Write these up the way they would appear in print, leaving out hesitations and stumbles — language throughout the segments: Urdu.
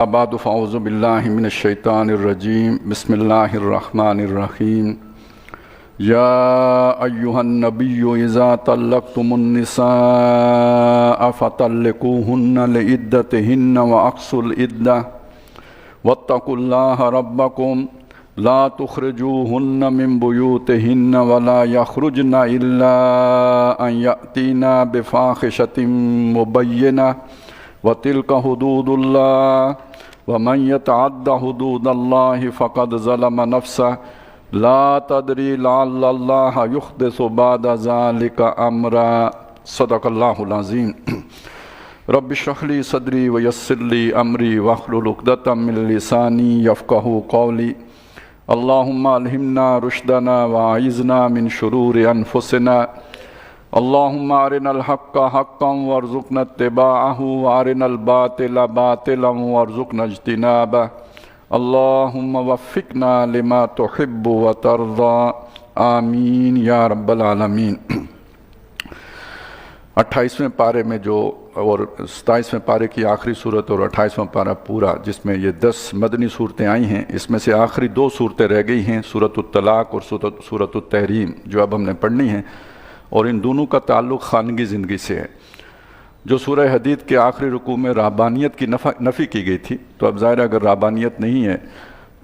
بعد فاعوذ باللہ من الشیطان الرجیم بسم اللہ الرحمن الرحیم یا ایہا النبی اذا طلقتم النساء فطلقوہن لعدتہن واقصوا العدہ واتقوا اللہ ربکم لا تخرجوہن من بیوتہن ولا یخرجن الا ان یأتین بفاحشۃ مبینہ وتلک حدود اللہ ومن يتعد حدود اللہ فقد ظلم نفسه لا تدری لعل اللہ یحدث بعد ذلك امرا صدق اللہ العظیم رب اشرح لی صدری ویسر لی امری واحلل عقدۃ من لسانی یفقہوا قولی اللہم الہمنا رشدنا واعذنا من شرور انفسنا اللہم ارنا الحق حقا وارزقنا اتباعہ وارنا الباطل باطلا وارزقنا اجتنابہ اللہم وفقنا لما تحب وترضى آمین یا رب العالمین۔ 28ویں پارے میں جو اور 27ویں پارے کی آخری صورت اور 28واں پارہ پورا جس میں یہ 10 مدنی صورتیں آئی ہیں، اس میں سے آخری 2 صورتیں رہ گئی ہیں، سورۃ الطلاق اور سورۃ التحریم، جو اب ہم نے پڑھنی ہیں، اور ان دونوں کا تعلق خانگی زندگی سے ہے۔ جو سورہ حدید کے آخری رکوع میں رہبانیت کی نفی کی گئی تھی، تو اب ظاہر اگر رہبانیت نہیں ہے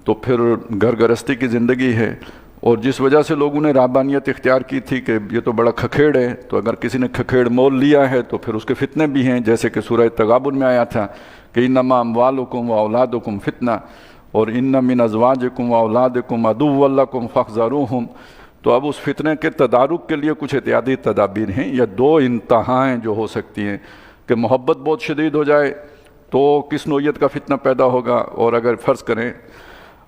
تو پھر گھر گرستی کی زندگی ہے، اور جس وجہ سے لوگوں نے رہبانیت اختیار کی تھی کہ یہ تو بڑا کھکھیڑ ہے، تو اگر کسی نے کھکھیڑ مول لیا ہے تو پھر اس کے فتنے بھی ہیں، جیسے کہ سورہ تغابن میں آیا تھا کہ انما اموالکم واولادکم فتنہ، اور ان من ازواجکم واولادکم عدو لکم فاحذروہم۔ تو اب اس فتنے کے تدارک کے لیے کچھ احتیاطی تدابیر ہیں، یا 2 انتہائیں جو ہو سکتی ہیں کہ محبت بہت شدید ہو جائے تو کس نوعیت کا فتنہ پیدا ہوگا، اور اگر فرض کریں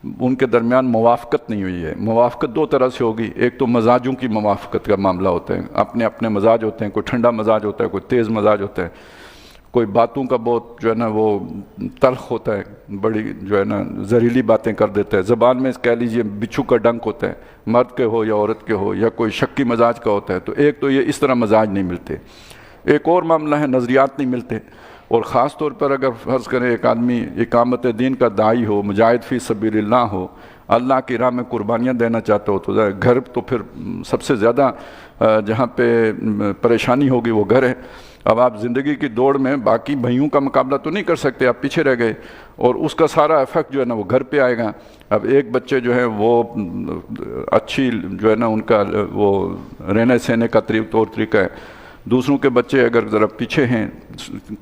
ان کے درمیان موافقت نہیں ہوئی ہے۔ موافقت 2 طرح سے ہوگی، ایک تو مزاجوں کی موافقت کا معاملہ ہوتا ہے، اپنے اپنے مزاج ہوتے ہیں، کوئی ٹھنڈا مزاج ہوتا ہے، کوئی تیز مزاج ہوتا ہے، کوئی باتوں کا بہت جو ہے نا وہ تلخ ہوتا ہے، بڑی جو ہے نا زہریلی باتیں کر دیتا ہے، زبان میں کہہ لیجئے بچھو کا ڈنک ہوتا ہے، مرد کے ہو یا عورت کے ہو، یا کوئی شکی مزاج کا ہوتا ہے۔ تو ایک تو یہ اس طرح مزاج نہیں ملتے، ایک اور معاملہ ہے نظریات نہیں ملتے، اور خاص طور پر اگر فرض کریں ایک آدمی اقامت دین کا داعی ہو، مجاہد فی سبیل اللہ ہو، اللہ کی راہ میں قربانیاں دینا چاہتا ہو، تو گھر تو پھر سب سے زیادہ جہاں پہ پریشانی ہوگی وہ گھر ہے۔ اب آپ زندگی کی دوڑ میں باقی بھائیوں کا مقابلہ تو نہیں کر سکتے، آپ پیچھے رہ گئے، اور اس کا سارا ایفیکٹ جو ہے نا وہ گھر پہ آئے گا۔ اب ایک بچے جو ہیں وہ اچھی جو ہے نا ان کا وہ رہنے سہنے کا طور طریقہ ہے، دوسروں کے بچے اگر ذرا پیچھے ہیں،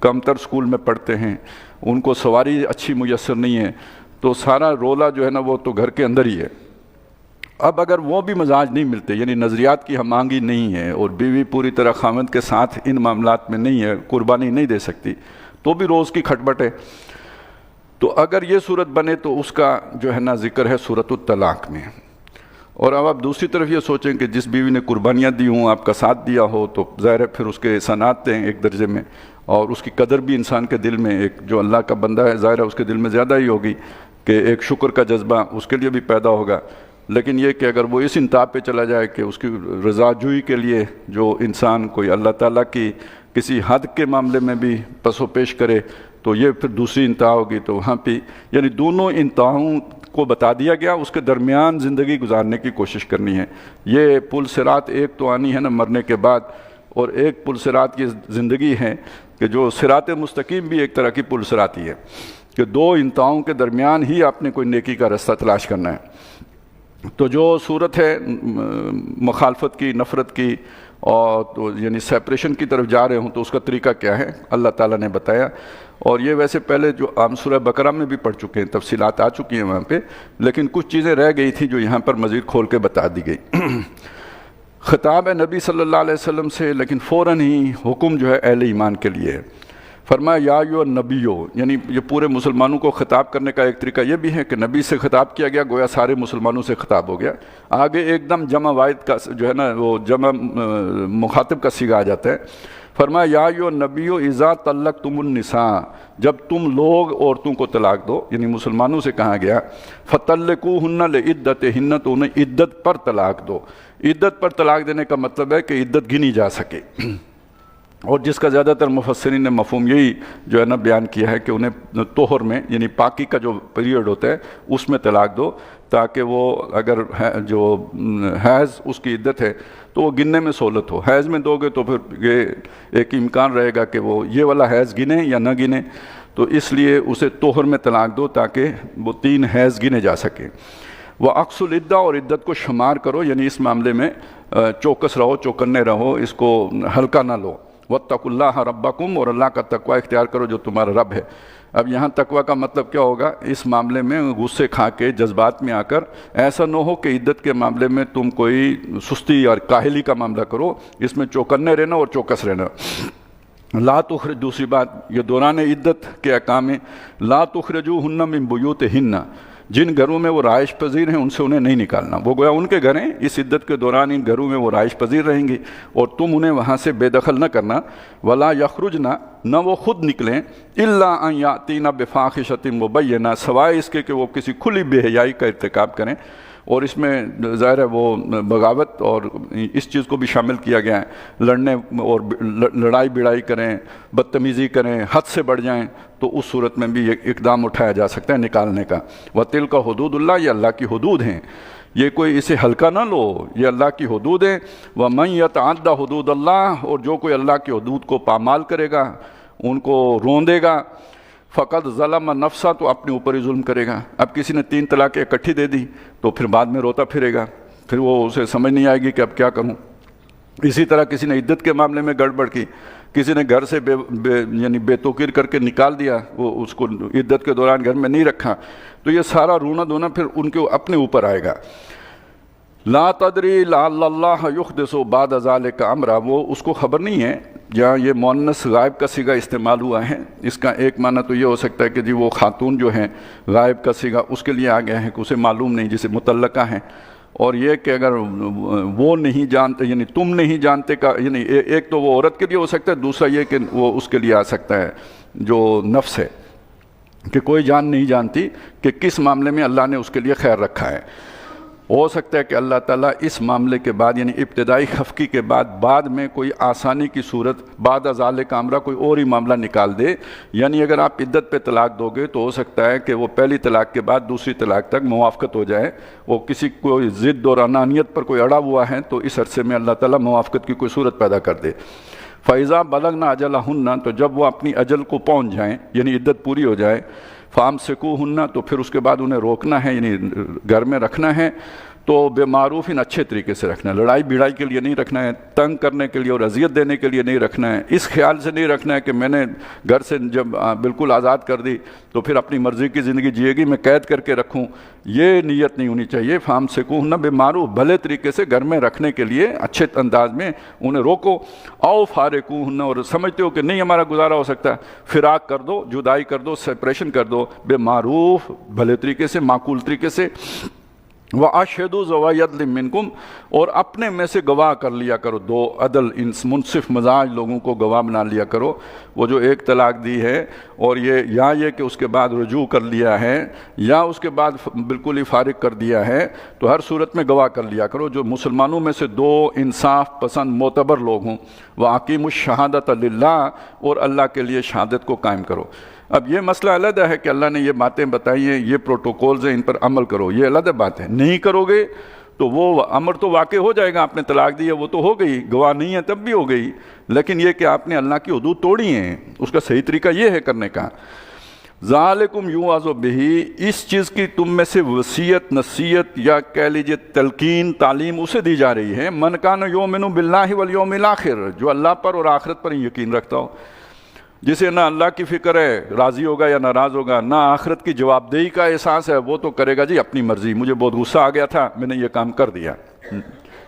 کم تر سکول میں پڑھتے ہیں، ان کو سواری اچھی میسر نہیں ہے، تو سارا رولا جو ہے نا وہ تو گھر کے اندر ہی ہے۔ اب اگر وہ بھی مزاج نہیں ملتے، یعنی نظریات کی ہم آہنگی نہیں ہے، اور بیوی پوری طرح خاوند کے ساتھ ان معاملات میں نہیں ہے، قربانی نہیں دے سکتی، تو بھی روز کی کھٹپٹ ہے۔ تو اگر یہ صورت بنے تو اس کا جو ہے نا ذکر ہے سورۃ الطلاق میں۔ اور اب آپ دوسری طرف یہ سوچیں کہ جس بیوی نے قربانیاں دی ہوں، آپ کا ساتھ دیا ہو، تو ظاہر ہے پھر اس کے احسانات ہیں ایک درجے میں، اور اس کی قدر بھی انسان کے دل میں، ایک جو اللہ کا بندہ ہے ظاہر ہے اس کے دل میں زیادہ ہی ہوگی، کہ ایک شکر کا جذبہ اس کے لیے بھی پیدا ہوگا۔ لیکن یہ کہ اگر وہ اس انتہا پہ چلا جائے کہ اس کی رضا جوئی کے لیے جو انسان کوئی اللہ تعالیٰ کی کسی حد کے معاملے میں بھی پس و پیش کرے، تو یہ پھر دوسری انتہا ہوگی۔ تو وہاں پہ یعنی دونوں انتہاؤں کو بتا دیا گیا، اس کے درمیان زندگی گزارنے کی کوشش کرنی ہے۔ یہ پل صراط ایک تو آنی ہے نا مرنے کے بعد، اور ایک پل صراط کی زندگی ہے کہ جو صراط مستقیم بھی ایک طرح کی پل صراط ہی ہے، کہ 2 انتہاؤں کے درمیان ہی آپ نے کوئی نیکی کا رستہ تلاش کرنا ہے۔ تو جو صورت ہے مخالفت کی، نفرت کی، اور تو یعنی سیپریشن کی طرف جا رہے ہوں، تو اس کا طریقہ کیا ہے اللہ تعالیٰ نے بتایا، اور یہ ویسے پہلے جو عام سورہ بقرہ میں بھی پڑھ چکے ہیں، تفصیلات آ چکی ہیں وہاں پہ، لیکن کچھ چیزیں رہ گئی تھیں جو یہاں پر مزید کھول کے بتا دی گئی۔ خطاب ہے نبی صلی اللہ علیہ وسلم سے، لیکن فوراً ہی حکم جو ہے اہل ایمان کے لیے ہے۔ فرمایا یا ایھا النبیو، یعنی یہ پورے مسلمانوں کو خطاب کرنے کا ایک طریقہ یہ بھی ہے کہ نبی سے خطاب کیا گیا، گویا سارے مسلمانوں سے خطاب ہو گیا۔ آگے ایک دم جمع واحد کا جو ہے نا وہ جمع مخاطب کا صیغہ آ جاتا ہے۔ فرمایا یا ایھا النبیو اذا طلقتم النساء، جب تم لوگ عورتوں کو طلاق دو، یعنی مسلمانوں سے کہا گیا، فطلقوہن لعدتہن، تو انہیں عدت پر طلاق دو۔ عدت پر طلاق دینے کا مطلب ہے کہ عدت گنی جا سکے۔ اور جس کا زیادہ تر مفسرین نے مفہوم یہی جو ہے نا بیان کیا ہے کہ انہیں طہر میں یعنی پاکی کا جو پیریڈ ہوتا ہے اس میں طلاق دو، تاکہ وہ اگر جو حیض اس کی عدت ہے تو وہ گننے میں سہولت ہو۔ حیض میں دو گے تو پھر یہ ایک امکان رہے گا کہ وہ یہ والا حیض گنے یا نہ گنے، تو اس لیے اسے طہر میں طلاق دو تاکہ وہ 3 حیض گنے جا سکیں۔ وہ عکس العدہ، اور عدت کو شمار کرو، یعنی اس معاملے میں چوکس رہو، چوکنے رہو، اس کو ہلکا نہ لو۔ واتقوا اللہ ربکم، اور اللہ کا تقوی اختیار کرو جو تمہارا رب ہے۔ اب یہاں تقوی کا مطلب کیا ہوگا؟ اس معاملے میں غصے کھا کے جذبات میں آ کر ایسا نہ ہو کہ عدت کے معاملے میں تم کوئی سستی اور کاہلی کا معاملہ کرو، اس میں چوکنے رہنا اور چوکس رہنا۔ لا تخرج، دوسری بات یہ دوران عدت کے احکام ہیں، لا تخرجوہن من بیوتہن، جن گھروں میں وہ رہائش پذیر ہیں ان سے انہیں نہیں نکالنا، وہ گویا ان کے گھر ہیں، اس عدت کے دوران ان گھروں میں وہ رہائش پذیر رہیں گے اور تم انہیں وہاں سے بے دخل نہ کرنا۔ ولا یخرجن، نہ وہ خود نکلیں، الا ان یاتین بفاحشۃ مبینہ، سوائے اس کے کہ وہ کسی کھلی بے حیائی کا ارتکاب کریں، اور اس میں ظاہر ہے وہ بغاوت اور اس چیز کو بھی شامل کیا گیا ہے، لڑنے اور لڑائی بڑائی کریں، بدتمیزی کریں، حد سے بڑھ جائیں، تو اس صورت میں بھی یہ اقدام اٹھایا جا سکتا ہے نکالنے کا۔ وَتِلْكَ حدود اللہ، یہ اللہ کی حدود ہیں، یہ کوئی اسے ہلکا نہ لو، یہ اللہ کی حدود ہیں۔ وَمَنْ يَتَعَدَّ حدود اللہ، اور جو کوئی اللہ کی حدود کو پامال کرے گا، ان کو روندے گا، فقط ظلم نفسا، تو اپنے اوپر ہی ظلم کرے گا۔ اب کسی نے 3 طلاقیں اکٹھی دے دی تو پھر بعد میں روتا پھرے گا، پھر وہ اسے سمجھ نہیں آئے گی کہ اب کیا کروں۔ اسی طرح کسی نے عدت کے معاملے میں گڑبڑ کی، کسی نے گھر سے یعنی بے توقیر کر کے نکال دیا، وہ اس کو عدت کے دوران گھر میں نہیں رکھا، تو یہ سارا رونا دھونا پھر ان کے اپنے اوپر آئے گا۔ لا تدری لعل اللہ یحدث بعد ذلک امرا، وہ اس کو خبر نہیں ہے۔ جہاں یہ مؤنث غائب کا صیغہ استعمال ہوا ہے، اس کا ایک معنی تو یہ ہو سکتا ہے کہ جی وہ خاتون جو ہیں غائب کا صیغہ اس کے لیے آ گیا ہے کہ اسے معلوم نہیں، جسے مطلقہ ہیں، اور یہ کہ اگر وہ نہیں جانتے یعنی تم نہیں جانتے کا، یعنی ایک تو وہ عورت کے لیے ہو سکتا ہے، دوسرا یہ کہ وہ اس کے لیے آ سکتا ہے جو نفس ہے، کہ کوئی جان نہیں جانتی کہ کس معاملے میں اللہ نے اس کے لیے خیر رکھا ہے۔ ہو سکتا ہے کہ اللہ تعالیٰ اس معاملے کے بعد یعنی ابتدائی خفقی کے بعد میں کوئی آسانی کی صورت بعد ذالک امرا کوئی اور ہی معاملہ نکال دے، یعنی اگر آپ عدت پہ طلاق دو گے تو ہو سکتا ہے کہ وہ پہلی طلاق کے بعد دوسری طلاق تک موافقت ہو جائے، وہ کسی کوئی ضد اور انانیت پر کوئی اڑا ہوا ہے تو اس عرصے میں اللہ تعالیٰ موافقت کی کوئی صورت پیدا کر دے۔ فَإِذَا بَلَغْنَ أَجَلَهُنَّ، تو جب وہ اپنی اجل کو پہنچ جائیں یعنی عدت پوری ہو جائے، فَأَمْسِكُوهُنَّ، تو پھر اس کے بعد انہیں روکنا ہے یعنی گھر میں رکھنا ہے، تو بے معروف اچھے طریقے سے رکھنا ہے، لڑائی بھڑائی کے لیے نہیں رکھنا ہے، تنگ کرنے کے لیے اور اذیت دینے کے لیے نہیں رکھنا ہے، اس خیال سے نہیں رکھنا ہے کہ میں نے گھر سے جب بالکل آزاد کر دی تو پھر اپنی مرضی کی زندگی جیے گی، میں قید کر کے رکھوں، یہ نیت نہیں ہونی چاہیے۔ فَأَمْسِكُوهُنَّ بِمَعْرُوفٍ، بھلے طریقے سے گھر میں رکھنے کے لیے اچھے انداز میں انہیں روکو۔ او فارقوهن، اور سمجھتے ہو کہ نہیں ہمارا گزارا ہو سکتا، فراق کر دو، جدائی کر دو، سیپریشن کر دو، بے معروف بھلے طریقے سے، معقول طریقے سے۔ وَأَشْهِدُوا ذَوَا عَدْلٍ مِّنكُمْ، اور اپنے میں سے گواہ کر لیا کرو، 2 عدل منصف مزاج لوگوں کو گواہ بنا لیا کرو۔ وہ جو ایک طلاق دی ہے اور یہ کہ اس کے بعد رجوع کر لیا ہے یا اس کے بعد بالکل ہی فارغ کر دیا ہے، تو ہر صورت میں گواہ کر لیا کرو جو مسلمانوں میں سے 2 انصاف پسند معتبر لوگ ہوں۔ وَأَقِیمُوا الشَّهَادَةَ لِلَّهِ، اور اللہ کے لیے شہادت کو قائم کرو۔ اب یہ مسئلہ علیحدہ ہے کہ اللہ نے یہ باتیں بتائی ہیں، یہ پروٹوکولز ہیں، ان پر عمل کرو، یہ علیحدہ بات ہے۔ نہیں کرو گے تو وہ امر تو واقع ہو جائے گا، آپ نے طلاق دی ہے وہ تو ہو گئی، گواہ نہیں ہے تب بھی ہو گئی، لیکن یہ کہ آپ نے اللہ کی حدود توڑی ہیں، اس کا صحیح طریقہ یہ ہے کرنے کا۔ ذالکم یوعظ بہ، اس چیز کی تم میں سے وصیت، نصیحت یا کہہ لیجیے تلقین، تعلیم اسے دی جا رہی ہے، من کان یؤمن باللہ والیوم الاخر، جو اللہ پر اور آخرت پر یقین رکھتا ہو، جسے نہ اللہ کی فکر ہے راضی ہوگا یا ناراض ہوگا، نہ آخرت کی جواب دہی کا احساس ہے، وہ تو کرے گا جی اپنی مرضی، مجھے بہت غصہ آ گیا تھا میں نے یہ کام کر دیا۔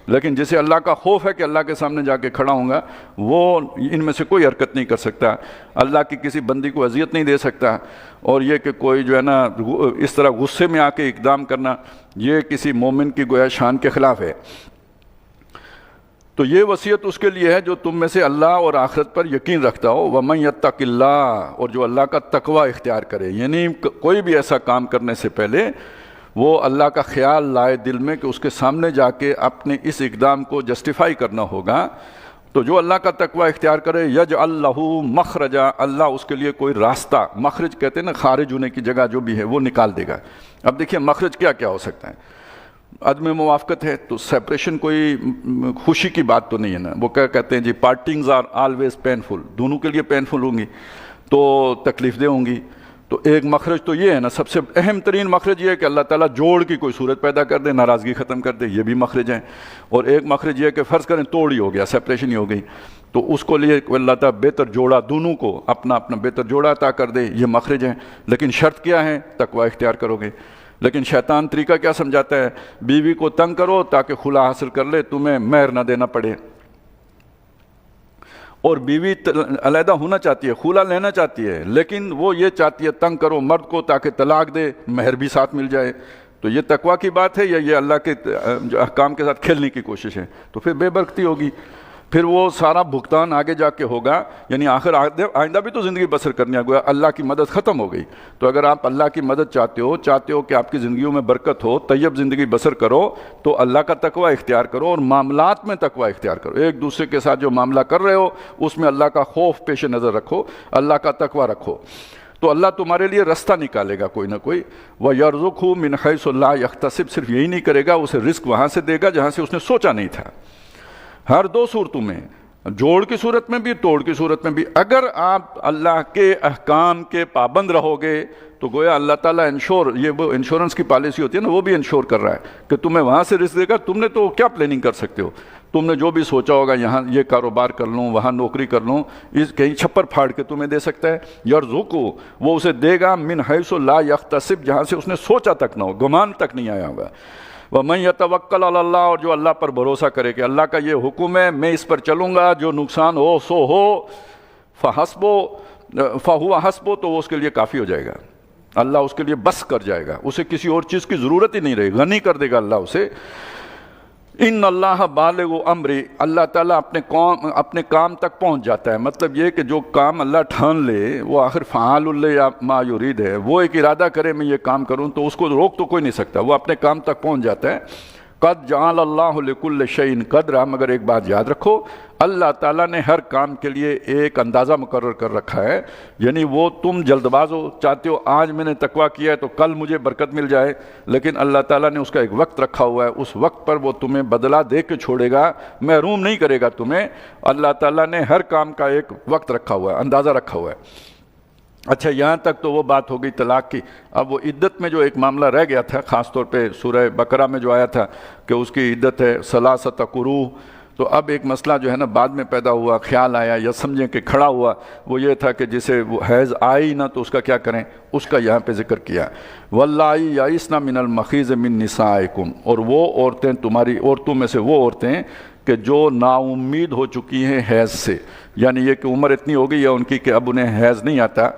لیکن جسے اللہ کا خوف ہے کہ اللہ کے سامنے جا کے کھڑا ہوں گا، وہ ان میں سے کوئی حرکت نہیں کر سکتا، اللہ کی کسی بندی کو اذیت نہیں دے سکتا، اور یہ کہ کوئی جو ہے نا اس طرح غصے میں آ کے اقدام کرنا، یہ کسی مومن کی گویا شان کے خلاف ہے۔ تو یہ وصیت اس کے لیے ہے جو تم میں سے اللہ اور آخرت پر یقین رکھتا ہو۔ وَمَن يَتَّقِ اللَّهَ، اور جو اللہ کا تقوی اختیار کرے، یعنی کوئی بھی ایسا کام کرنے سے پہلے وہ اللہ کا خیال لائے دل میں کہ اس کے سامنے جا کے اپنے اس اقدام کو جسٹیفائی کرنا ہوگا، تو جو اللہ کا تقوی اختیار کرے یجعل لہ مخرجا، اللہ اس کے لیے کوئی راستہ، مخرج کہتے ہیں نا خارج ہونے کی جگہ جو بھی ہے وہ نکال دے گا۔ اب دیکھیے مخرج کیا کیا ہو سکتا ہے، عدم موافقت ہے تو سیپریشن کوئی خوشی کی بات تو نہیں ہے نا، وہ کیا کہتے ہیں جی پارٹنگز آر آلویز پینفل، دونوں کے لیے پینفل ہوں گی تو تکلیف دہ ہوں گی۔ تو ایک مخرج تو یہ ہے نا، سب سے اہم ترین مخرج یہ ہے کہ اللہ تعالیٰ جوڑ کی کوئی صورت پیدا کر دے، ناراضگی ختم کر دے، یہ بھی مخرج ہیں۔ اور ایک مخرج یہ ہے کہ فرض کریں توڑ ہی ہو گیا، سیپریشن ہی ہو گئی، تو اس کو لیے اللہ تعالیٰ بہتر جوڑا، دونوں کو اپنا اپنا بہتر جوڑا عطا کر دے، یہ مخرج ہیں۔ لیکن شرط کیا ہے؟ تقوی اختیار کرو گے۔ لیکن شیطان طریقہ کیا سمجھاتا ہے؟ بیوی کو تنگ کرو تاکہ خلا حاصل کر لے، تمہیں مہر نہ دینا پڑے، اور بیوی علیحدہ ہونا چاہتی ہے، خلا لینا چاہتی ہے، لیکن وہ یہ چاہتی ہے تنگ کرو مرد کو تاکہ طلاق دے، مہر بھی ساتھ مل جائے۔ تو یہ تقوی کی بات ہے یا یہ اللہ کے احکام کے ساتھ کھیلنے کی کوشش ہے؟ تو پھر بے برکتی ہوگی، پھر وہ سارا بھگتان آگے جا کے ہوگا، یعنی آخر آئندہ بھی تو زندگی بسر کرنی ہے، گویا اللہ کی مدد ختم ہو گئی۔ تو اگر آپ اللہ کی مدد چاہتے ہو کہ آپ کی زندگیوں میں برکت ہو، طیب زندگی بسر کرو، تو اللہ کا تقوی اختیار کرو اور معاملات میں تقوی اختیار کرو۔ ایک دوسرے کے ساتھ جو معاملہ کر رہے ہو اس میں اللہ کا خوف پیش نظر رکھو، اللہ کا تقوی رکھو، تو اللہ تمہارے لیے راستہ نکالے گا کوئی نہ کوئی۔ وَيَرْزُقْهُ مِنْ حَيْثُ لَا يَحْتَسِبْ، صرف یہی نہیں کرے گا، اسے رزق وہاں سے دے گا جہاں سے اس نے سوچا نہیں تھا۔ ہر دو صورتوں میں، جوڑ کی صورت میں بھی، توڑ کی صورت میں بھی، اگر آپ اللہ کے احکام کے پابند رہو گے تو گویا اللہ تعالیٰ یہ وہ انشورنس کی پالیسی ہوتی ہے نا، وہ بھی انشور کر رہا ہے کہ تمہیں وہاں سے رزق دے گا۔ تم نے تو کیا پلاننگ کر سکتے ہو؟ تم نے جو بھی سوچا ہوگا، یہاں یہ کاروبار کر لوں، وہاں نوکری کر لوں، کہیں چھپر پھاڑ کے تمہیں دے سکتا ہے۔ یرزقو، وہ اسے دے گا من حیث لا یحتسب، جہاں سے اس نے سوچا تک نہ ہو، گمان تک نہیں آیا ہوگا۔ وَمَن يَتَوَكَّلْ عَلَى اللَّهِ، اور جو اللہ پر بھروسہ کرے کہ اللہ کا یہ حکم ہے، میں اس پر چلوں گا، جو نقصان ہو سو ہو، فَهُوَ حَسْبُهُ، تو وہ اس کے لیے کافی ہو جائے گا، اللہ اس کے لیے بس کر جائے گا، اسے کسی اور چیز کی ضرورت ہی نہیں رہے، غنی کر دے گا اللہ اسے۔ ان اللہ بالغ امری، اللہ تعالیٰ اپنے کام تک پہنچ جاتا ہے، مطلب یہ کہ جو کام اللہ ٹھان لے وہ آخر فعال ما یرید ہے، وہ ایک ارادہ کرے میں یہ کام کروں تو اس کو روک تو کوئی نہیں سکتا، وہ اپنے کام تک پہنچ جاتا ہے۔ قد جعل اللہ لکل شیء قدرا، مگر ایک بات یاد رکھو، اللہ تعالیٰ نے ہر کام کے لیے ایک اندازہ مقرر کر رکھا ہے، یعنی وہ تم جلد باز ہو، چاہتے ہو آج میں نے تقوی کیا ہے تو کل مجھے برکت مل جائے، لیکن اللہ تعالیٰ نے اس کا ایک وقت رکھا ہوا ہے، اس وقت پر وہ تمہیں بدلہ دے کے چھوڑے گا، محروم نہیں کرے گا تمہیں۔ اللہ تعالیٰ نے ہر کام کا ایک وقت رکھا ہوا ہے، اندازہ رکھا ہوا ہے۔ اچھا، یہاں تک تو وہ بات ہو گئی طلاق کی۔ اب وہ عدت میں جو ایک معاملہ رہ گیا تھا، خاص طور پہ سورہ بقرہ میں جو آیا تھا کہ اس کی عدت ہے ثلاثۃ قروء، تو اب ایک مسئلہ جو ہے نا بعد میں پیدا ہوا، خیال آیا یا سمجھیں کہ کھڑا ہوا، وہ یہ تھا کہ جسے وہ حیض آئی نہ تو اس کا کیا کریں، اس کا یہاں پہ ذکر کیا۔ وَاللَّائِي يَئِسْنَ مِنَ الْمَخِيضِ مِن نِسَائِكُمْ، اور وہ عورتیں تمہاری عورتوں میں سے وہ عورتیں کہ جو نا امید ہو چکی ہیں حیض سے، یعنی یہ کہ عمر اتنی ہو گئی ہے ان کی کہ اب انہیں حیض نہیں آتا۔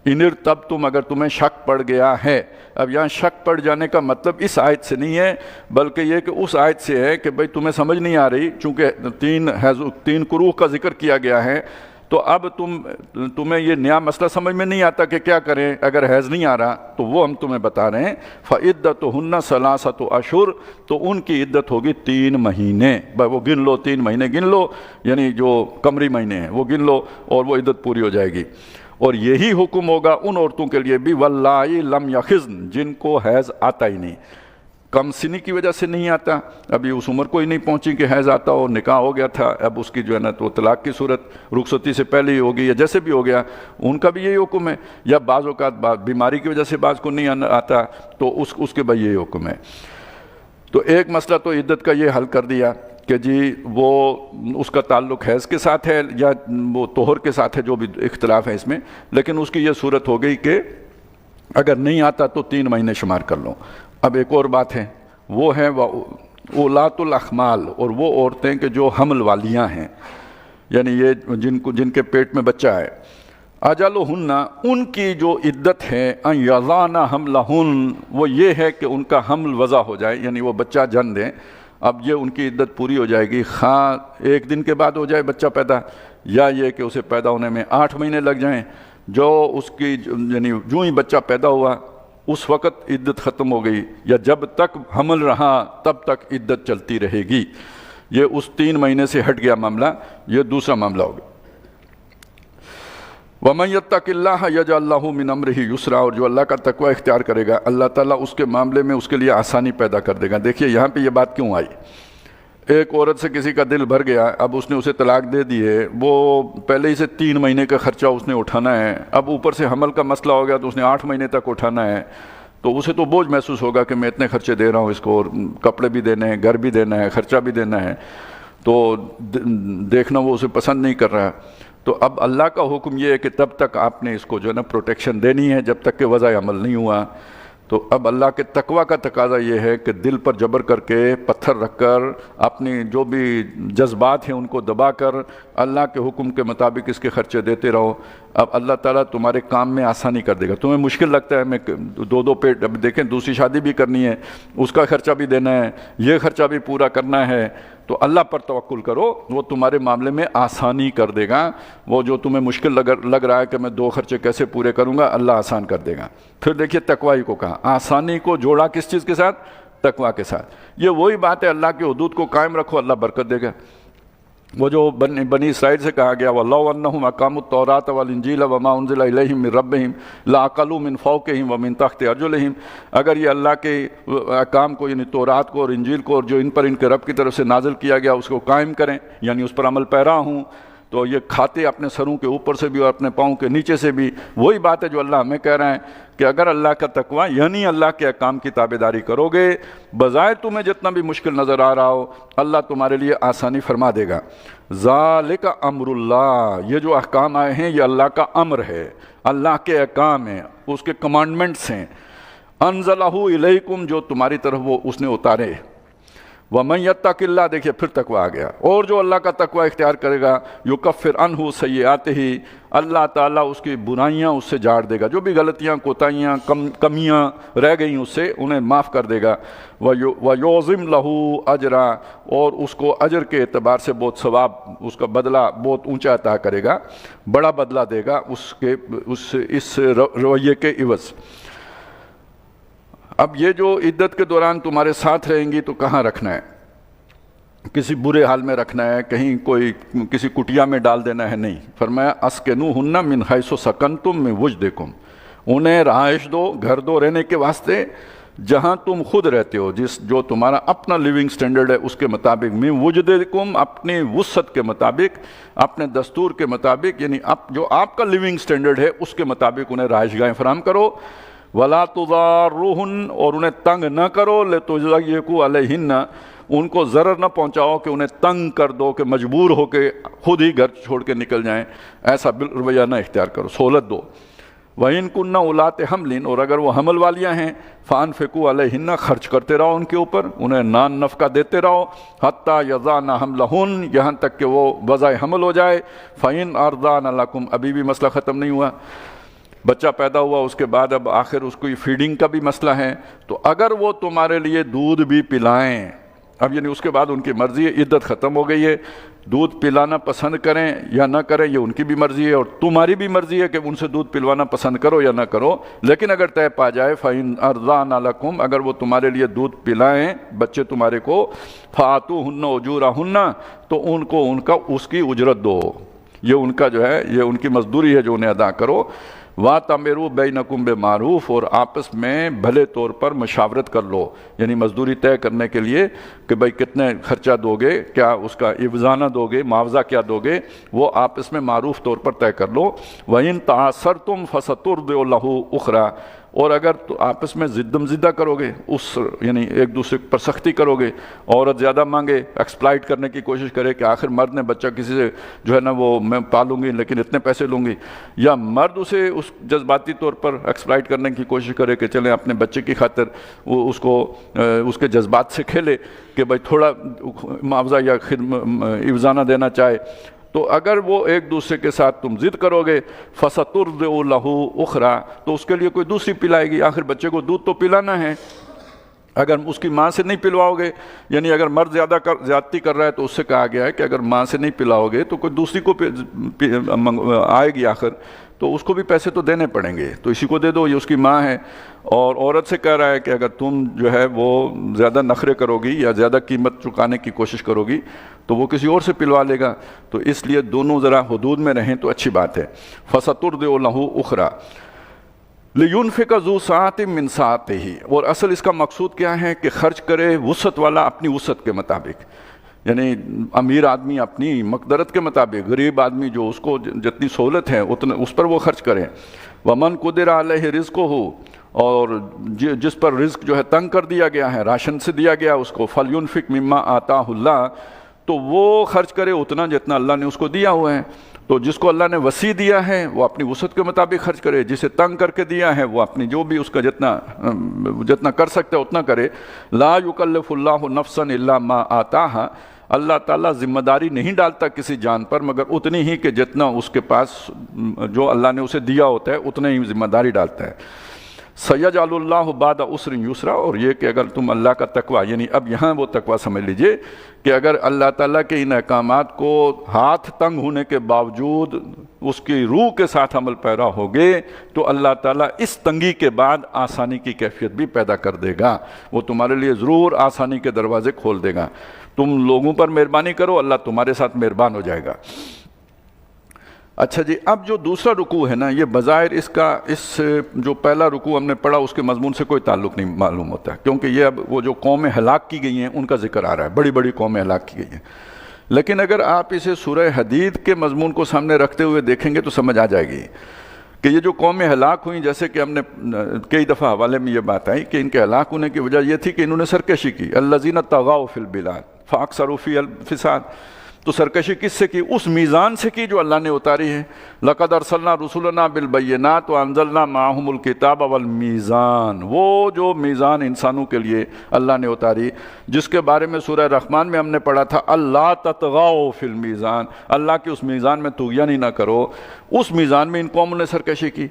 انر تب تم، اگر تمہیں شک پڑ گیا ہے، اب یہاں شک پڑ جانے کا مطلب اس آیت سے نہیں ہے، بلکہ یہ کہ اس آیت سے ہے کہ بھئی تمہیں سمجھ نہیں آ رہی، چونکہ تین قروء کا ذکر کیا گیا ہے، تو اب تمہیں یہ نیا مسئلہ سمجھ میں نہیں آتا کہ کیا کریں اگر حیض نہیں آ رہا، تو وہ ہم تمہیں بتا رہے ہیں۔ فَعِدَّتُهُنَّ ثَلَاثَةُ أَشْهُرٍ، تو ان کی عدت ہوگی 3 مہینے، وہ گن لو، 3 مہینے گن لو، یعنی جو قمری مہینے ہیں وہ گن لو، اور وہ عدت پوری ہو جائے گی۔ اور یہی حکم ہوگا ان عورتوں کے لیے بھی واللائي لم يخزن، جن کو حیض آتا ہی نہیں، کم سنی کی وجہ سے نہیں آتا، ابھی اس عمر کو ہی نہیں پہنچی کہ حیض آتا ہو، نکاح ہو گیا تھا، اب اس کی جو ہے نا تو طلاق کی صورت رخصتی سے پہلے ہی ہوگی یا جیسے بھی ہو گیا، ان کا بھی یہی حکم ہے، یا بعض اوقات بیماری کی وجہ سے بعض کو نہیں آتا تو اس کے بعد یہی حکم ہے۔ تو ایک مسئلہ تو عدت کا یہ حل کر دیا کہ جی وہ اس کا تعلق حیض کے ساتھ ہے یا وہ طہر کے ساتھ ہے، جو بھی اختلاف ہے اس میں، لیکن اس کی یہ صورت ہو گئی کہ اگر نہیں آتا تو 3 مہینے شمار کر لو۔ اب ایک اور بات ہے، وہ ہے اولات الاحمال، اور وہ عورتیں کہ جو حمل والیاں ہیں، یعنی یہ جن کے پیٹ میں بچہ ہے، اجلہن، ان کی جو عدت ہے ان یضعن حملہن، وہ یہ ہے کہ ان کا حمل وضع ہو جائے، یعنی وہ بچہ جن دیں۔ اب یہ ان کی عدت پوری ہو جائے گی، خواہ 1 دن کے بعد ہو جائے بچہ پیدا، یا یہ کہ اسے پیدا ہونے میں 8 مہینے لگ جائیں، جو اس کی یعنی جو ہی بچہ پیدا ہوا اس وقت عدت ختم ہو گئی، یا جب تک حمل رہا تب تک عدت چلتی رہے گی۔ یہ اس 3 مہینے سے ہٹ گیا معاملہ، یہ دوسرا معاملہ ہوگا۔ وَمَن يَتَّقِ اللَّهَ يَجْعَل لَّهُ مِنْ أَمْرِهِ يُسْرًا، اور جو اللہ کا تقوی اختیار کرے گا اللہ تعالیٰ اس کے معاملے میں اس کے لیے آسانی پیدا کر دے گا۔ دیکھیے یہاں پہ یہ بات کیوں آئی، ایک عورت سے کسی کا دل بھر گیا، اب اس نے اسے طلاق دے دی ہے، وہ پہلے ہی سے 3 مہینے کا خرچہ اس نے اٹھانا ہے، اب اوپر سے حمل کا مسئلہ ہو گیا تو اس نے 8 مہینے تک اٹھانا ہے، تو اسے تو بوجھ محسوس ہوگا کہ میں اتنے خرچے دے رہا ہوں اس کو، اور کپڑے بھی دینے ہیں، گھر بھی دینا ہے، خرچہ بھی دینا ہے، تو دیکھنا وہ اسے پسند نہیں کر رہا۔ تو اب اللہ کا حکم یہ ہے کہ تب تک آپ نے اس کو جو ہے نا پروٹیکشن دینی ہے جب تک کہ وضع عمل نہیں ہوا۔ تو اب اللہ کے تقوی کا تقاضا یہ ہے کہ دل پر جبر کر کے، پتھر رکھ کر، اپنی جو بھی جذبات ہیں ان کو دبا کر اللہ کے حکم کے مطابق اس کے خرچے دیتے رہو۔ اب اللہ تعالیٰ تمہارے کام میں آسانی کر دے گا۔ تمہیں مشکل لگتا ہے میں 2 پیٹ، اب دیکھیں دوسری شادی بھی کرنی ہے، اس کا خرچہ بھی دینا ہے، یہ خرچہ بھی پورا کرنا ہے، تو اللہ پر توکل کرو، وہ تمہارے معاملے میں آسانی کر دے گا۔ وہ جو تمہیں مشکل لگ رہا ہے کہ میں 2 خرچے کیسے پورے کروں گا، اللہ آسان کر دے گا۔ پھر دیکھیے تقوی کو کہا، آسانی کو جوڑا کس چیز کے ساتھ؟ تقوی کے ساتھ۔ یہ وہی بات ہے، اللہ کے حدود کو قائم رکھو اللہ برکت دے گا۔ وہ جو بنی اسرائیل سے کہا گیا وَلَوْ أَنَّهُمْ أَقَامُوا التَّوْرَاةَ وَالْإِنْجِيلَ وَمَا أُنزِلَ إِلَيْهِمْ مِنْ رَبِّهِمْ لَأَكَلُوا مِنْ فَوْقِهِمْ وَمِنْ تَحْتِ أَرْجُلِهِمْ، اگر یہ اللہ کے احکام کو یعنی تورات کو اور انجیل کو اور جو ان پر ان کے رب کی طرف سے نازل کیا گیا اس کو قائم کریں، یعنی اس پر عمل پیرا ہوں، تو یہ کھاتے اپنے سروں کے اوپر سے بھی اور اپنے پاؤں کے نیچے سے بھی۔ وہی بات ہے جو اللہ ہمیں کہہ رہے ہیں کہ اگر اللہ کا تقوی یعنی اللہ کے احکام کی تابعداری کرو گے، بظاہر تمہیں جتنا بھی مشکل نظر آ رہا ہو اللہ تمہارے لیے آسانی فرما دے گا۔ ذالک امر اللہ، یہ جو احکام آئے ہیں یہ اللہ کا امر ہے، اللہ کے احکام ہیں، اس کے کمانڈمنٹس ہیں۔ انزلہ الیکم، جو تمہاری طرف وہ اس نے اتارے۔ وَمَن يَتَّقِ اللَّهَ، دیکھیے پھر تقوی آ گیا، اور جو اللہ کا تقوی اختیار کرے گا یکفر عنہ سیئاتہ، اللہ تعالیٰ اس کی برائیاں اس سے جھاڑ دے گا، جو بھی غلطیاں کوتاہیاں کمیاں رہ گئیں اس سے انہیں معاف کر دے گا۔ وَيُعْظِمْ لَهُ أَجْرًا، اور اس کو اجر کے اعتبار سے بہت ثواب، اس کا بدلہ بہت اونچا عطا کرے گا، بڑا بدلہ دے گا اس رویے کے عوض۔ اب یہ جو عدت کے دوران تمہارے ساتھ رہیں گی تو کہاں رکھنا ہے؟ کسی برے حال میں رکھنا ہے، کہیں کوئی کسی کٹیا میں ڈال دینا ہے؟ نہیں، فرمایا اسکنوہن من حیث سکنتم من وجدکم، انہیں رہائش دو، گھر دو رہنے کے واسطے جہاں تم خود رہتے ہو، جو تمہارا اپنا لیونگ سٹینڈرڈ ہے اس کے مطابق، من وجدکم، اپنی وسعت کے مطابق، اپنے دستور کے مطابق، یعنی جو آپ کا لیونگ سٹینڈرڈ ہے اس کے مطابق انہیں رہائش گاہیں فراہم کرو۔ وَلَا تُضَارُّهُنَّ، اور انہیں تنگ نہ کرو، لِتُضَيِّقُوا عَلَيْهِنَّ، ان کو ضرر نہ پہنچاؤ کہ انہیں تنگ کر دو کہ مجبور ہو کے خود ہی گھر چھوڑ کے نکل جائیں، ایسا رویہ نہ اختیار کرو، سہولت دو۔ وَإِن كُنَّ أُولَاتِ حَمْلٍ، اور اگر وہ حمل والیاں ہیں، فَأَنفِقُوا عَلَيْهِنَّ، خرچ کرتے رہو ان کے اوپر، انہیں نان نفقہ دیتے رہو، حَتَّى يَضَعْنَ حَمْلَهُنَّ، یہاں تک کہ وہ وضع حمل ہو جائے۔ فَإِنْ أَرْضَعْنَ لَكُمْ، ابھی بھی مسئلہ ختم نہیں ہوا، بچہ پیدا ہوا اس کے بعد اب آخر اس کو فیڈنگ کا بھی مسئلہ ہے، تو اگر وہ تمہارے لیے دودھ بھی پلائیں، اب یعنی اس کے بعد ان کی مرضی ہے، عدت ختم ہو گئی ہے، دودھ پلانا پسند کریں یا نہ کریں یہ ان کی بھی مرضی ہے، اور تمہاری بھی مرضی ہے کہ ان سے دودھ پلوانا پسند کرو یا نہ کرو، لیکن اگر طے پا جائے فَإِنْ أَرْضَعْنَ لَكُمْ، اگر وہ تمہارے لیے دودھ پلائیں بچے تمہارے کو، فَآتُوهُنَّ أُجُورَهُنَّ، تو ان کو اس کی اجرت دو، یہ ان کا جو ہے یہ ان کی مزدوری ہے جو انہیں ادا کرو۔ وَاتَمِرُوا بَيْنَكُمْ بِمَعْرُوفٍ، اور آپس میں بھلے طور پر مشاورت کر لو، یعنی مزدوری طے کرنے کے لیے کہ بھائی کتنے خرچہ دو گے، کیا اس کا عوضانہ دو گے، معاوضہ کیا دو گے، وہ آپس میں معروف طور پر طے کر لو۔ وَإِن تَعَاثَرْتُمْ فَسَتُرْضِعُ لَهُ أُخْرَىٰ، اور اگر تو آپس میں زدم زدہ کرو گے، یعنی ایک دوسرے پر سختی کرو گے، عورت زیادہ مانگے، ایکسپلائٹ کرنے کی کوشش کرے کہ آخر مرد نے بچہ کسی سے جو ہے نا وہ میں پالوں گی لیکن اتنے پیسے لوں گی، یا مرد اسے اس جذباتی طور پر ایکسپلائٹ کرنے کی کوشش کرے کہ چلیں اپنے بچے کی خاطر وہ اس کے جذبات سے کھیلے کہ بھائی تھوڑا معاوضہ یا عوضانہ دینا چاہے، تو اگر وہ ایک دوسرے کے ساتھ تم ضد کرو گے فَسَتُرْضِعُ لَهُ أُخْرَىٰ، تو اس کے لیے کوئی دوسری پلائے گی، آخر بچے کو دودھ تو پلانا ہے۔ اگر اس کی ماں سے نہیں پلواؤ گے، یعنی اگر مرد زیادتی کر رہا ہے تو اس سے کہا گیا ہے کہ اگر ماں سے نہیں پلاؤ گے تو کوئی دوسری کو آئے گی آخر تو اس کو بھی پیسے تو دینے پڑیں گے، تو اسی کو دے دو، یہ اس کی ماں ہے۔ اور عورت سے کہہ رہا ہے کہ اگر تم جو ہے وہ زیادہ نخرے کرو گی یا زیادہ قیمت چکانے کی کوشش کرو گی تو وہ کسی اور سے پلوا لے گا، تو اس لیے دونوں ذرا حدود میں رہیں تو اچھی بات ہے۔ فَسَتُرْضِعُ لَهُ أُخْرَى لِيُنْفِقَ ذُو سَعَةٍ مِّن سَعَتِهِ، اور اصل اس کا مقصود کیا ہے کہ خرچ کرے وسعت والا اپنی وسعت کے مطابق، یعنی امیر آدمی اپنی مقدرت کے مطابق، غریب آدمی جو اس کو جتنی سہولت ہے اتنا اس پر وہ خرچ کرے۔ وَمَنْ قُدِرَ عَلَيْهِ رِزْقُهُ، اور جس پر رزق جو ہے تنگ کر دیا گیا ہے، راشن سے دیا گیا اس کو، فَلْيُنْفِقْ مِمَّا آتَاهُ اللَّهُ، تو وہ خرچ کرے اتنا جتنا اللہ نے اس کو دیا ہوا ہے۔ تو جس کو اللہ نے وسیع دیا ہے وہ اپنی وسعت کے مطابق خرچ کرے، جسے تنگ کر کے دیا ہے وہ اپنی جو بھی اس کا جتنا کر سکتا ہے اتنا کرے۔ لا یکلف اللہ نفسا الا ما آتاها، اللہ تعالیٰ ذمہ داری نہیں ڈالتا کسی جان پر مگر اتنی ہی کہ جتنا اس کے پاس جو اللہ نے اسے دیا ہوتا ہے اتنا ہی ذمہ داری ڈالتا ہے۔ سَيَجْعَلُ اللَّهُ بَعْدَ عُسْرٍ يُسْرًا، اور یہ کہ اگر تم اللہ کا تقوی، یعنی اب یہاں وہ تقوی سمجھ لیجئے کہ اگر اللہ تعالیٰ کے ان احکامات کو ہاتھ تنگ ہونے کے باوجود اس کی روح کے ساتھ عمل پیرا ہوگے تو اللہ تعالیٰ اس تنگی کے بعد آسانی کی کیفیت بھی پیدا کر دے گا، وہ تمہارے لیے ضرور آسانی کے دروازے کھول دے گا۔ تم لوگوں پر مہربانی کرو، اللہ تمہارے ساتھ مہربان ہو جائے گا۔ اچھا جی، اب جو دوسرا رکوع ہے نا، یہ بظاہر اس جو پہلا رکوع ہم نے پڑھا اس کے مضمون سے کوئی تعلق نہیں معلوم ہوتا، کیونکہ یہ اب وہ جو قومیں ہلاک کی گئی ہیں ان کا ذکر آ رہا ہے، بڑی بڑی قومیں ہلاک کی گئی ہیں۔ لیکن اگر آپ اسے سورہ حدید کے مضمون کو سامنے رکھتے ہوئے دیکھیں گے تو سمجھ آ جائے گی کہ یہ جو قومیں ہلاک ہوئیں، جیسے کہ ہم نے کئی دفعہ حوالے میں یہ بات آئی کہ ان کے ہلاک ہونے کی وجہ یہ تھی کہ انہوں نے سرکشی کی، الذین طغوا فی البلاد فاکثروا فیہا الفساد، تو سرکشی کس سے کی؟ اس میزان سے کی جو اللہ نے اتاری ہے۔ لَقَدْ أَرْسَلْنَا رُسُلَنَا بِالْبَيِّنَاتِ وَأَنزَلْنَا مَعَهُمُ الْكِتَابَ وَالْمِيزَانَ، وہ جو میزان انسانوں کے لیے اللہ نے اتاری، جس کے بارے میں سورہ رحمان میں ہم نے پڑھا تھا اللہ تطغوا فی المیزان، اللہ کے اس میزان میں طغیانی نہ کرو، اس میزان میں ان قوموں نے سرکشی کی۔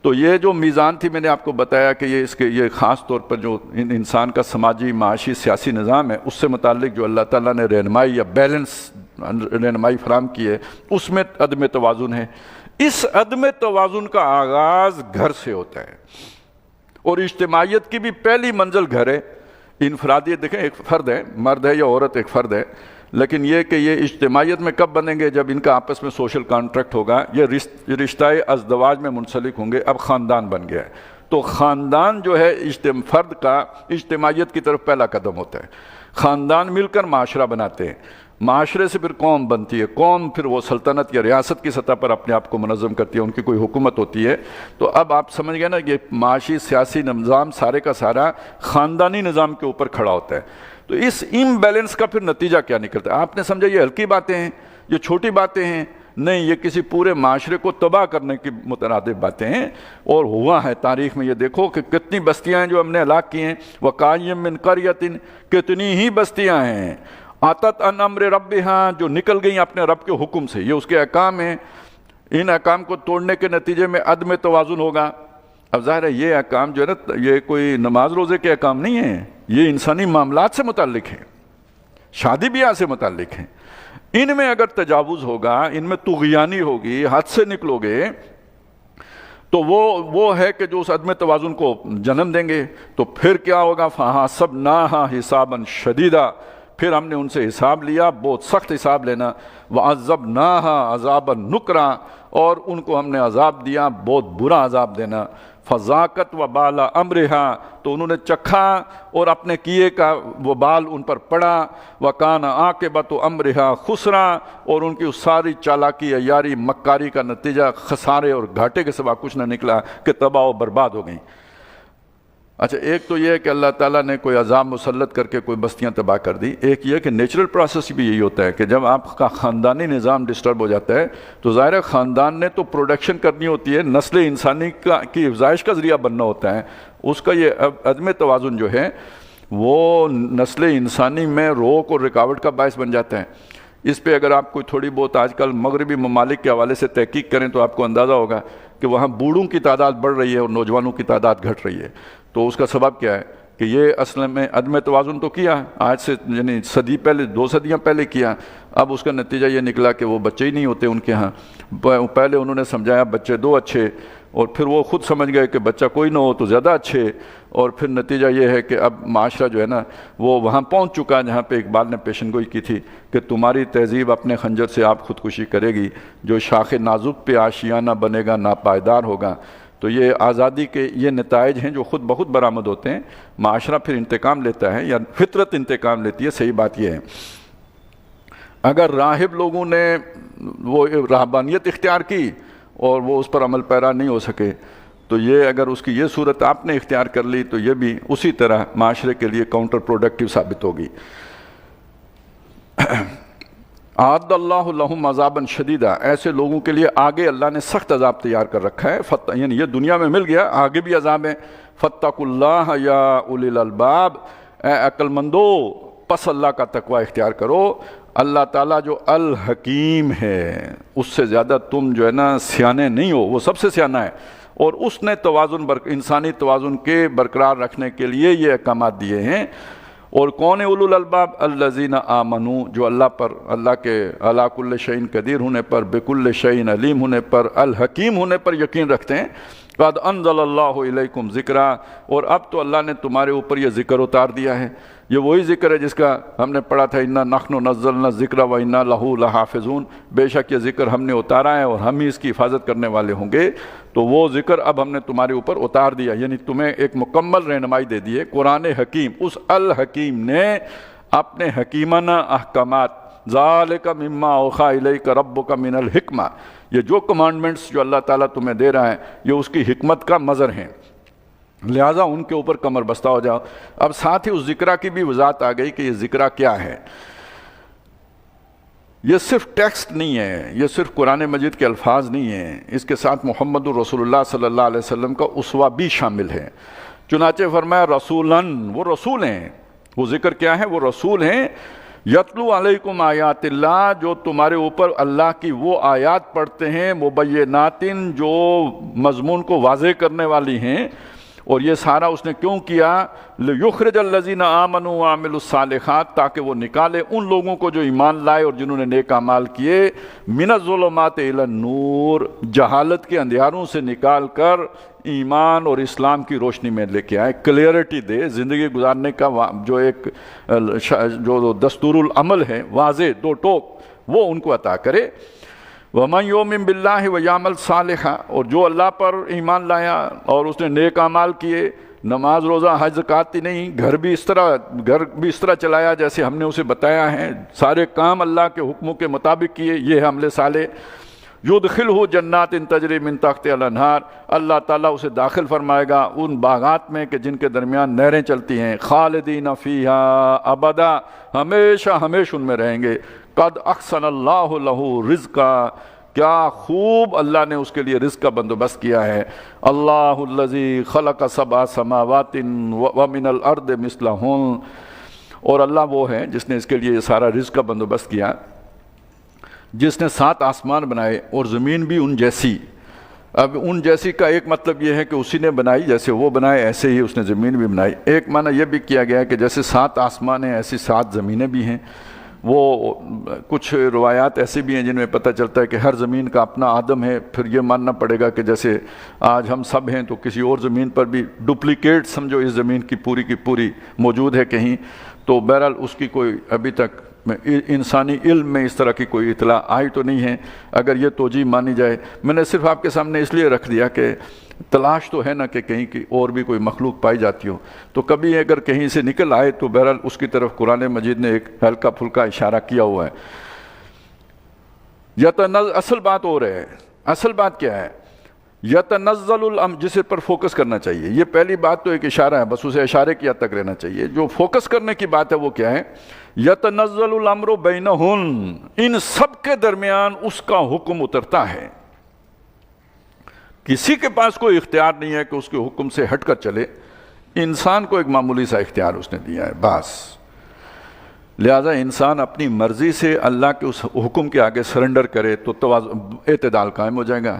تو یہ جو میزان تھی میں نے آپ کو بتایا کہ یہ خاص طور پر جو انسان کا سماجی، معاشی، سیاسی نظام ہے اس سے متعلق جو اللہ تعالیٰ نے رہنمائی یا بیلنس رہنمائی فراہم کی ہے، اس میں عدم توازن ہے۔ اس عدم توازن کا آغاز گھر سے ہوتا ہے، اور اجتماعیت کی بھی پہلی منزل گھر ہے۔ انفرادیت دیکھیں، ایک فرد ہے، مرد ہے یا عورت ایک فرد ہے، لیکن یہ کہ یہ اجتماعیت میں کب بنیں گے؟ جب ان کا آپس میں سوشل کانٹریکٹ ہوگا، یہ رشتہ ازدواج میں منسلک ہوں گے، اب خاندان بن گیا ہے۔ تو خاندان جو ہے فرد کا اجتماعیت کی طرف پہلا قدم ہوتا ہے۔ خاندان مل کر معاشرہ بناتے ہیں، معاشرے سے پھر قوم بنتی ہے، قوم پھر وہ سلطنت یا ریاست کی سطح پر اپنے آپ کو منظم کرتی ہے، ان کی کوئی حکومت ہوتی ہے۔ تو اب آپ سمجھ گئے نا، یہ معاشی سیاسی نظام سارے کا سارا خاندانی نظام کے اوپر کھڑا ہوتا ہے۔ تو اس امبیلنس کا پھر نتیجہ کیا نکلتا ہے؟ آپ نے سمجھا یہ ہلکی باتیں ہیں، یہ چھوٹی باتیں ہیں؟ نہیں، یہ کسی پورے معاشرے کو تباہ کرنے کی مترادف باتیں ہیں، اور ہوا ہے تاریخ میں۔ یہ دیکھو کہ کتنی بستیاں ہیں جو ہم نے ہلاک کی ہیں، وَقَائِم مِّن قَرْيَةٍ، کتنی ہی بستیاں ہیں، آتت ان امر ربہا، جو نکل گئیں اپنے رب کے حکم سے، یہ اس کے احکام ہیں۔ ان احکام کو توڑنے کے نتیجے میں عدم توازن ہوگا۔ اب ظاہر ہے یہ احکام جو ہے نا، یہ کوئی نماز روزے کے احکام نہیں ہیں، یہ انسانی معاملات سے متعلق ہیں، شادی بیاہ سے متعلق ہیں۔ ان میں اگر تجاوز ہوگا، ان میں طغیانی ہوگی، حد سے نکلو گے، تو وہ ہے کہ جو اس عدم توازن کو جنم دیں گے۔ تو پھر کیا ہوگا؟ فَحَاسَبْنَاهَا حِسَابًا شَدِيدًا، پھر ہم نے ان سے حساب لیا، بہت سخت حساب لینا۔ وَعَذَّبْنَاهَا عَذَابًا نُكْرًا، اور ان کو ہم نے عذاب دیا، بہت برا عذاب دینا۔ فَذَاقَتْ وَبَالَ أَمْرِهَا، تو انہوں نے چکھا اور اپنے کیے کا وبال ان پر پڑا۔ وَكَانَ عَاقِبَةُ أَمْرِهَا خُسْرًا، اور ان کی اس ساری چالاکی، عیاری، مکاری کا نتیجہ خسارے اور گھاٹے کے سوا کچھ نہ نکلا کہ تباہ و برباد ہو گئیں۔ اچھا، ایک تو یہ ہے کہ اللہ تعالیٰ نے کوئی عذاب مسلط کر کے کوئی بستیاں تباہ کر دی۔ ایک یہ کہ نیچرل پروسیس بھی یہی ہوتا ہے کہ جب آپ کا خاندانی نظام ڈسٹرب ہو جاتا ہے تو ظاہر ہے خاندان نے تو پروڈکشن کرنی ہوتی ہے، نسل انسانی کی افزائش کا ذریعہ بننا ہوتا ہے۔ اس کا یہ عدم توازن جو ہے وہ نسل انسانی میں روک اور رکاوٹ کا باعث بن جاتا ہے۔ اس پہ اگر آپ کوئی تھوڑی بہت آج کل مغربی ممالک کے حوالے سے تحقیق کریں تو آپ کو اندازہ ہوگا کہ وہاں بوڑھوں کی تعداد بڑھ رہی ہے اور نوجوانوں کی تعداد گھٹ رہی ہے۔ تو اس کا سبب کیا ہے؟ کہ یہ اصل میں عدم توازن تو کیا آج سے یعنی صدی پہلے 2 صدیاں پہلے کیا، اب اس کا نتیجہ یہ نکلا کہ وہ بچے ہی نہیں ہوتے ان کے ہاں۔ پہلے انہوں نے سمجھایا بچے 2 اچھے، اور پھر وہ خود سمجھ گئے کہ بچہ کوئی نہ ہو تو زیادہ اچھے، اور پھر نتیجہ یہ ہے کہ اب معاشرہ جو ہے نا وہ وہاں پہنچ چکا ہے جہاں پہ اقبال نے پیشن گوئی کی تھی کہ تمہاری تہذیب اپنے خنجر سے آپ خودکشی کرے گی، جو شاخ نازک پہ آشیانہ بنے گا ناپائیدار ہوگا۔ تو یہ آزادی کے یہ نتائج ہیں جو خود بخود برآمد ہوتے ہیں، معاشرہ پھر انتقام لیتا ہے یا فطرت انتقام لیتی ہے۔ صحیح بات یہ ہے اگر راہب لوگوں نے وہ رہبانیت اختیار کی اور وہ اس پر عمل پیرا نہیں ہو سکے، تو یہ اگر اس کی یہ صورت آپ نے اختیار کر لی تو یہ بھی اسی طرح معاشرے کے لیے کاؤنٹر پروڈکٹیو ثابت ہوگی۔ اعد اللہ لہم عذابا شدیدا، ایسے لوگوں کے لیے آگے اللہ نے سخت عذاب تیار کر رکھا ہے، یعنی یہ دنیا میں مل گیا، آگے بھی عذاب ہے۔ فاتقوا اللہ یا اولی الالباب، اے عقل مندو پس اللہ کا تقوی اختیار کرو۔ اللہ تعالیٰ جو الحکیم ہے اس سے زیادہ تم جو ہے نا سیانے نہیں ہو، وہ سب سے سیانہ ہے، اور اس نے توازن انسانی توازن کے برقرار رکھنے کے لیے یہ احکامات دیے ہیں۔ اور کون اولو الالباب؟ الذین آمنوا، جو اللہ پر، اللہ کے علی کل شیء قدیر ہونے پر، بکل شیء علیم ہونے پر، الحکیم ہونے پر یقین رکھتے ہیں۔ قد انزل اللہ علیکم ذکرا، اور اب تو اللہ نے تمہارے اوپر یہ ذکر اتار دیا ہے۔ یہ وہی ذکر ہے جس کا ہم نے پڑھا تھا انا نحن نزلنا الذکر و انا لہ لحافظون، بے شک یہ ذکر ہم نے اتارا ہے اور ہم ہی اس کی حفاظت کرنے والے ہوں گے۔ تو وہ ذکر اب ہم نے تمہارے اوپر اتار دیا، یعنی تمہیں ایک مکمل رہنمائی دے دی ہے۔ قرآن حکیم، اس الحکیم نے اپنے حکیمانہ احکامات، ذالک مما اوحی الیک ربک من الحکمہ، یہ جو کمانڈمنٹس جو اللہ تعالیٰ تمہیں دے رہا ہے یہ اس کی حکمت کا مظہر ہیں، لہٰذا ان کے اوپر کمر بستہ ہو جاؤ۔ اب ساتھ ہی اس ذکرہ کی بھی وضاحت آ گئی کہ یہ ذکرہ کیا ہے۔ یہ صرف ٹیکسٹ نہیں ہے، یہ صرف قرآن مجید کے الفاظ نہیں ہیں، اس کے ساتھ محمد الرسول اللہ صلی اللہ علیہ وسلم کا اسوہ بھی شامل ہے۔ چنانچہ فرمایا رسولاً، وہ رسول ہیں، وہ ذکر کیا ہے؟ وہ رسول ہیں۔ یتلو علیکم آیات اللہ، جو تمہارے اوپر اللہ کی وہ آیات پڑھتے ہیں، مبینات، جو مضمون کو واضح کرنے والی ہیں۔ اور یہ سارا اس نے کیوں کیا؟ لیخرج الذین آمنوا وعملوا الصالحات، تاکہ وہ نکالے ان لوگوں کو جو ایمان لائے اور جنہوں نے نیک اعمال کیے، من الظلمات الی النور، جہالت کے اندھیاروں سے نکال کر ایمان اور اسلام کی روشنی میں لے کے آئے، کلیئرٹی دے، زندگی گزارنے کا جو ایک جو دستور العمل ہے، واضح دو ٹوک، وہ ان کو عطا کرے۔ وَمَنْ يُؤْمِنْ بِاللَّهِ وَيَعْمَلْ صَالِحًا، اور جو اللہ پر ایمان لایا اور اس نے نیک اعمال کیے، نماز روزہ حج زکوٰۃ ہی نہیں، گھر بھی اس طرح چلایا جیسے ہم نے اسے بتایا ہے، سارے کام اللہ کے حکموں کے مطابق کیے، یہ عمل صالح۔ یدخلہ جنات تجری من تحتہا الانہار، اللہ تعالیٰ اسے داخل فرمائے گا ان باغات میں کہ جن کے درمیان نہریں چلتی ہیں، خالدین فیہا ابدا، ہمیشہ ہمیشہ ان میں رہیں گے۔ قد احسن اللہ لہ رزقا، کیا خوب اللہ نے اس کے لیے رزق کا بندوبست کیا ہے۔ اللہ الذی خلق سبع سماوات ومن الارض مثلہن، اور اللہ وہ ہے جس نے اس کے لیے یہ سارا رزق کا بندوبست کیا، جس نے 7 آسمان بنائے اور زمین بھی ان جیسی۔ اب ان جیسی کا ایک مطلب یہ ہے کہ اسی نے بنائی، جیسے وہ بنائے ایسے ہی اس نے زمین بھی بنائی۔ ایک معنی یہ بھی کیا گیا ہے کہ جیسے 7 آسمان ہیں ایسی 7 زمینیں بھی ہیں۔ وہ کچھ روایات ایسی بھی ہیں جن میں پتہ چلتا ہے کہ ہر زمین کا اپنا آدم ہے، پھر یہ ماننا پڑے گا کہ جیسے آج ہم سب ہیں تو کسی اور زمین پر بھی ڈپلیکیٹ سمجھو اس زمین کی پوری موجود ہے کہیں، تو بہرحال اس کی کوئی ابھی تک انسانی علم میں اس طرح کی کوئی اطلاع آئی تو نہیں ہے۔ اگر یہ توجیہ مانی جائے، میں نے صرف آپ کے سامنے اس لیے رکھ دیا کہ تلاش تو ہے نا کہ کہیں کی اور بھی کوئی مخلوق پائی جاتی ہو، تو کبھی اگر کہیں سے نکل آئے تو بہرحال اس کی طرف قرآن مجید نے ایک ہلکا پھلکا اشارہ کیا ہوا ہے۔ اصل بات ہو رہا ہے، اصل بات کیا ہے؟ یتنزل الامر، جسے پر فوکس کرنا چاہیے۔ یہ پہلی بات تو ایک اشارہ ہے، بس اسے اشارے کی حد تک رہنا چاہیے۔ جو فوکس کرنے کی بات ہے وہ کیا ہے؟ یتنزل الامر بینہن، ان سب کے درمیان اس کا حکم اترتا ہے۔ کسی کے پاس کوئی اختیار نہیں ہے کہ اس کے حکم سے ہٹ کر چلے، انسان کو ایک معمولی سا اختیار اس نے دیا ہے بس۔ لہٰذا انسان اپنی مرضی سے اللہ کے اس حکم کے آگے سرنڈر کرے تو اعتدال قائم ہو جائے گا۔